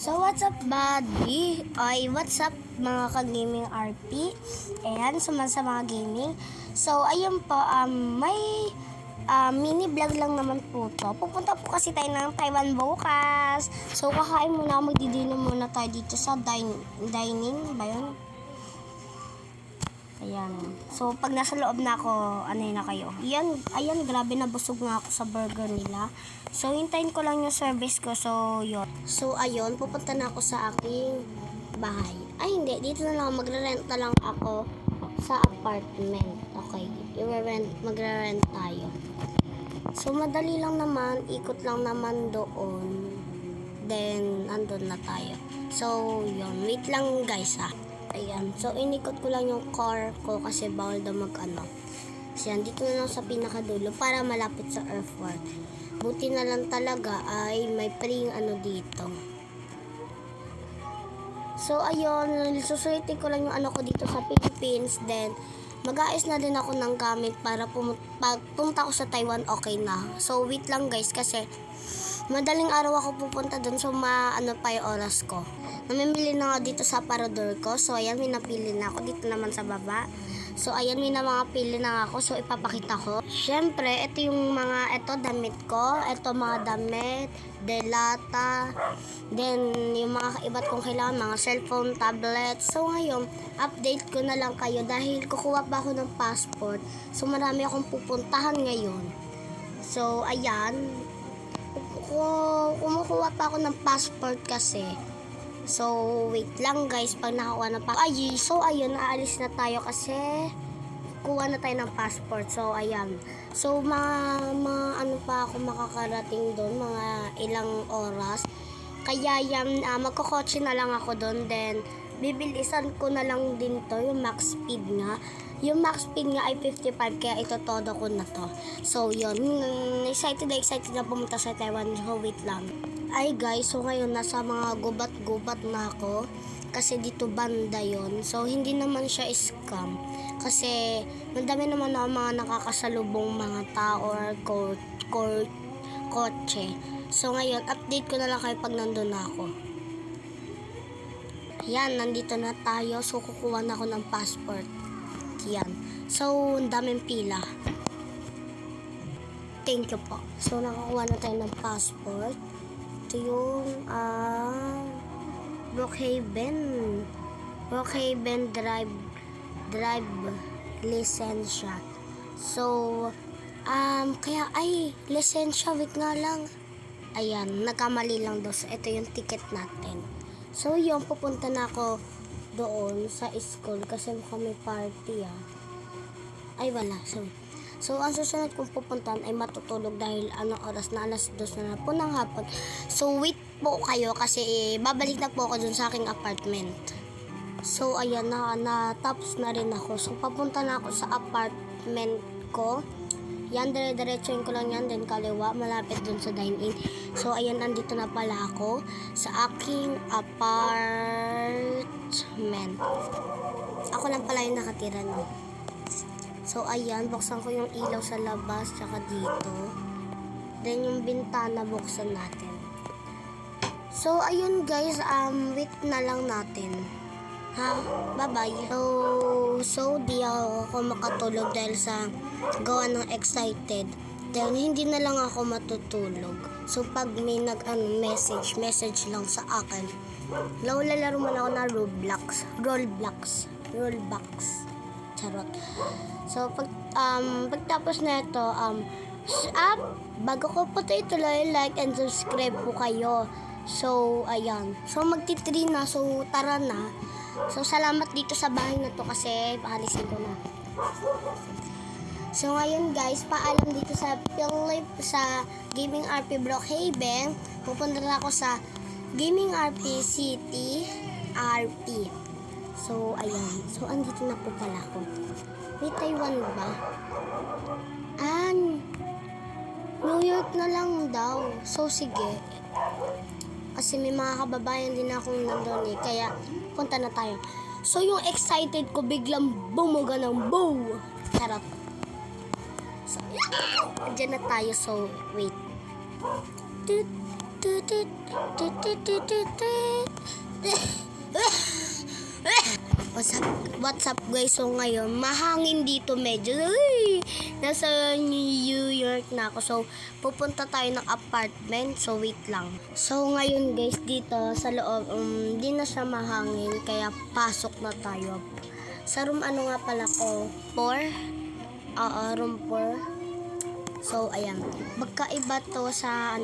So, what's up, buddy? Ay, what's up, mga ka-gaming RP? Ayan, sa mga gaming. So, ayun po, may mini vlog lang naman po to. Pupunta po kasi tayo ng Taiwan bukas. So, kakain muna, magdidino muna tayo dito sa dining ba yun? Ayan. So, pag nasa loob na ako, ano yun na kayo. Ayan, grabe na busog nga ako sa burger nila. So, hintayin ko lang yung service ko. So, yun. So, ayun, pupunta na ako sa aking bahay. Ay, hindi. Dito na lang. Magre-rent na lang ako sa apartment. Okay. Magre-rent tayo. So, madali lang naman. Ikot lang naman doon. Then, andun na tayo. So, yun. Wait lang, guys, ha. Ayan. So, inikot ko lang yung car ko kasi bawal daw mag-ano. So, yan. Dito na lang sa pinakadulo para malapit sa earthwork. Buti na lang talaga ay may free dito. So, ayun. Susulitin ko lang yung ano ko dito sa Philippines. Then, mag-aayos na din ako ng gamit para pag pumunta ako sa Taiwan, okay na. So, wait lang guys kasi madaling araw ako pupunta dun. So, ano pa yung oras ko. Namimili na ako dito sa aparador ko. So, ayan, may napili na ako dito naman sa baba. So, ayan, may mga pili na ako. So, ipapakita ko. Siyempre, ito yung damit ko. Ito mga damit, delata, then yung mga kaibat kong kailangan, mga cellphone, tablet. So, ngayon, update ko na lang kayo dahil kukuha pa ako ng passport. So, marami akong pupuntahan ngayon. So, ayan, kumukuha pa ako ng passport kasi. So, wait lang guys, pag nakakuha na pa. So, ayun, aalis na tayo kasi kuha na tayo ng passport. So, ayan. So, ano pa ako makakarating doon, mga ilang oras. Kaya yan, magkokotse na lang ako doon. Then, bibilisan ko na lang din to, yung max speed nga. Yung max speed nga ay 55, kaya ito todo ko na to. So, yun. Excited na pumunta sa Taiwan. So, wait lang. Ay guys, so ngayon nasa mga gubat-gubat na ako kasi dito banda yon. So hindi naman siya scam kasi madami naman ako mga nakakasalubong mga tao or kotse. So ngayon, update ko na lang kayo pag nandun na ako. Yan, nandito na tayo. So kukuha na ako ng passport. Yan. So, ang daming pila. Thank you po. So nakakuha na tayo ng passport. Ito yung Brookhaven drive lisensya. So kaya lisensya, wait nga lang. Ayan, nagkamali lang daw. So, ito yung ticket natin. So yung pupunta na ako doon sa school kasi mukhang may party ay wala. So, ang susunod kong pupuntahan ay matutulog dahil anong oras na, alas 2 na po ng hapon. So, wait po kayo kasi babalik na po ako dun sa aking apartment. So, ayan na, tapos na rin ako. So, papunta na ako sa apartment ko. Yan, dire-diretsuin ko lang yan, then kaliwa, malapit dun sa dine-in. So, ayan, nandito na pala ako sa aking apartment. Ako lang pala yung nakatira, no? So, ayan, buksan ko yung ilaw sa labas, tsaka dito. Then, yung bintana, buksan natin. So, ayun guys, wait na lang natin. Ha? Bye-bye. So, di ako makatulog dahil sa gawa ng excited. Then, hindi na lang ako matutulog. So, pag may message lang sa akin. Lalaro man ako na Roblox. Charot. So, pagtapos na ito, bago ko po ituloy, like and subscribe po kayo. So, ayan. So, magti-3 na. So, tara na. So, salamat dito sa bahay na to kasi paalisin ko na. So, ngayon guys, paalam dito sa Gaming RP Brookhaven. Pupunta na ako sa Gaming RP City RP. So, ayan. So, andito na po pala ako. May Taiwan ba? New York na lang daw. So, sige. Kasi may mga kababayan din akong nandun kaya, punta na tayo. So, yung excited ko, biglang bumuga ng bow. Charot. So, dyan na tayo. So, wait. What's up guys? So ngayon, mahangin dito medyo. Uy! Nasa New York na ako. So, pupunta tayo ng apartment. So, wait lang. So, ngayon guys, dito sa loob, di na siya mahangin. Kaya, pasok na tayo. Sa room, ano nga pala ko? 4? Room 4. So, ayan. Magkaiba to sa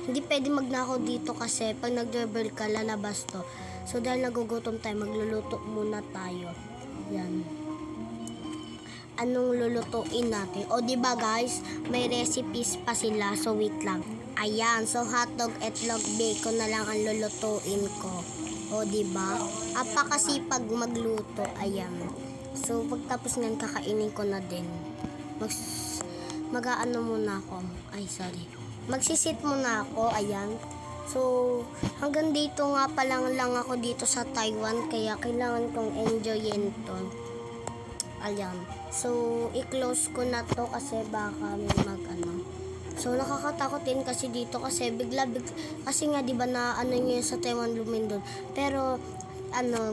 hindi pwede magnakaw dito kasi pag nag-doorbell ka, lalabas to. So, dahil nagugutom tayo, magluluto muna tayo. Yan. Anong lulutuin natin? O, diba guys, may recipes pa sila. So, wait lang. Ayan. So, hotdog, itlog, bacon na lang ang lulutuin ko. O, diba? Apakasipag magluto. Ayan. So, pagtapos nyan, kakainin ko na din. Mag-aano muna ako. Ay, sorry. Magsisit muna ako. Ayan. So, hanggang dito nga pa lang ako dito sa Taiwan. Kaya, kailangan kong enjoyin to. Ayan. So, i-close ko na to kasi baka may So, nakakatakot din kasi dito kasi kasi nga, di ba na nyo sa Taiwan lumindol. Pero,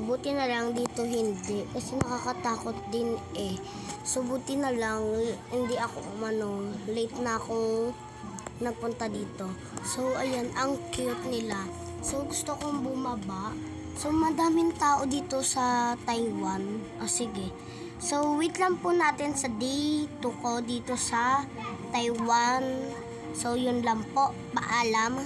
buti na lang dito hindi. Kasi nakakatakot din eh. So, buti na lang, hindi ako, late na akong nagpunta dito. So, ayan, ang cute nila. So, gusto kong bumaba. So, madaming tao dito sa Taiwan. Sige. So, wait lang po natin sa day 2 ko dito sa Taiwan. So, yun lang po. Paalam.